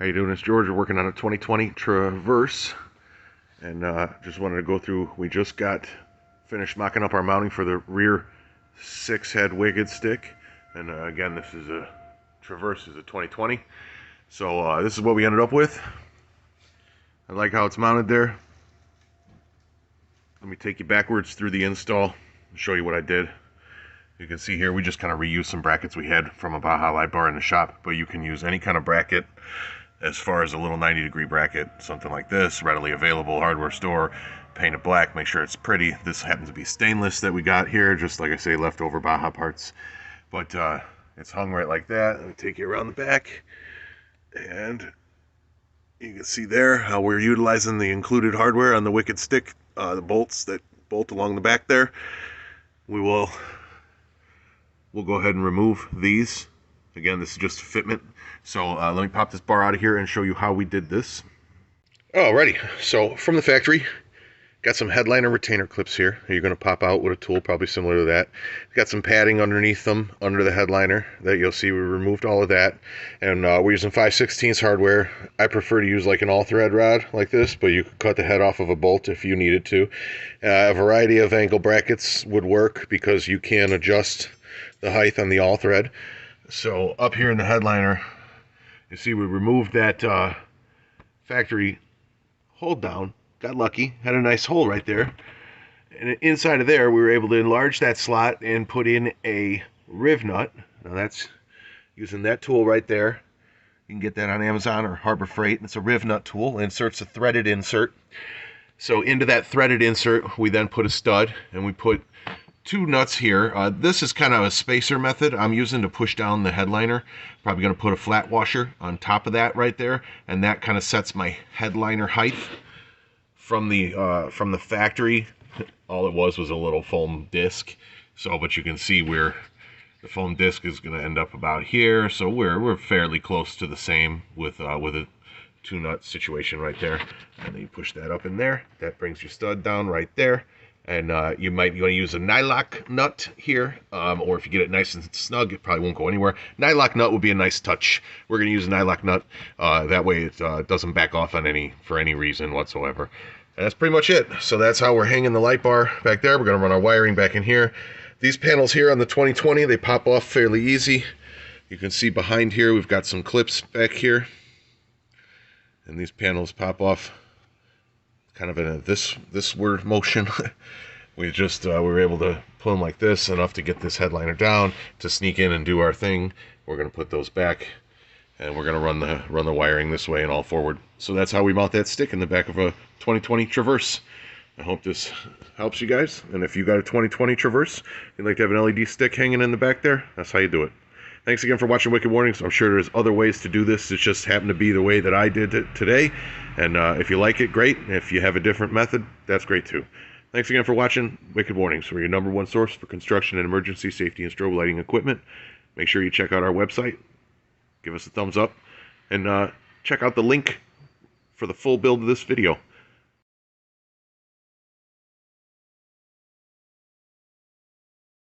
How you doing? It's George. We're working on a 2020 Traverse, and just wanted to go through. We just got finished mocking up our mounting for the rear 6-head Wicked stick, and again, this is a Traverse, is a 2020. So this is what we ended up with. I like how it's mounted there. Let me take you backwards through the install and show you what I did. You can see here we just kind of reused some brackets we had from a Baja light bar in the shop, but you can use any kind of bracket. As far as a little 90-degree bracket, something like this, readily available, hardware store, paint it black, make sure it's pretty. This happens to be stainless that we got here, just like I say, leftover Baja parts. But it's hung right like that. Let me take you around the back, and you can see there how we're utilizing the included hardware on the Wicked stick, the bolts that bolt along the back there. We'll go ahead and remove these. Again, this is just a fitment. So let me pop this bar out of here and show you how we did this. Alrighty, so from the factory, got some headliner retainer clips here. You're going to pop out with a tool probably similar to that. Got some padding underneath them, under the headliner, that you'll see we removed all of that. And we're using 5/16 hardware. I prefer to use like an all-thread rod like this, but you could cut the head off of a bolt if you needed to. A variety of angle brackets would work because you can adjust the height on the all-thread. So up here in the headliner, you see we removed that factory hold down. Got lucky, had a nice hole right there. And inside of there, we were able to enlarge that slot and put in a riv nut. Now that's using that tool right there. You can get that on Amazon or Harbor Freight. It's a riv nut tool. It inserts a threaded insert. So into that threaded insert, we then put a stud, and we put 2 nuts here. This is kind of a spacer method I'm using to push down the headliner. Probably going to put a flat washer on top of that right there, and that kind of sets my headliner height from the factory. All it was a little foam disc. So, but you can see where the foam disc is going to end up about here. So we're fairly close to the same with a 2-nut situation right there. And then you push that up in there. That brings your stud down right there. And you might want to use a nylock nut here, or if you get it nice and snug, it probably won't go anywhere. Nylock nut would be a nice touch. We're going to use a nylock nut. That way it doesn't back off on for any reason whatsoever. And that's pretty much it. So that's how we're hanging the light bar back there. We're going to run our wiring back in here. These panels here on the 2020, they pop off fairly easy. You can see behind here we've got some clips back here. And these panels pop off kind of in a thisward motion. We were able to pull them like this, enough to get this headliner down to sneak in and do our thing. We're going to put those back, and we're going to run the wiring this way and all forward. So that's how we mount that stick in the back of a 2020 Traverse. I hope this helps you guys. And if you got a 2020 Traverse, you'd like to have an LED stick hanging in the back there, that's how you do it. Thanks again for watching Wicked Warnings. I'm sure there's other ways to do this. It just happened to be the way that I did it today. And if you like it, great. If you have a different method, that's great too. Thanks again for watching Wicked Warnings. We're your #1 source for construction and emergency safety and strobe lighting equipment. Make sure you check out our website. Give us a thumbs up. And check out the link for the full build of this video.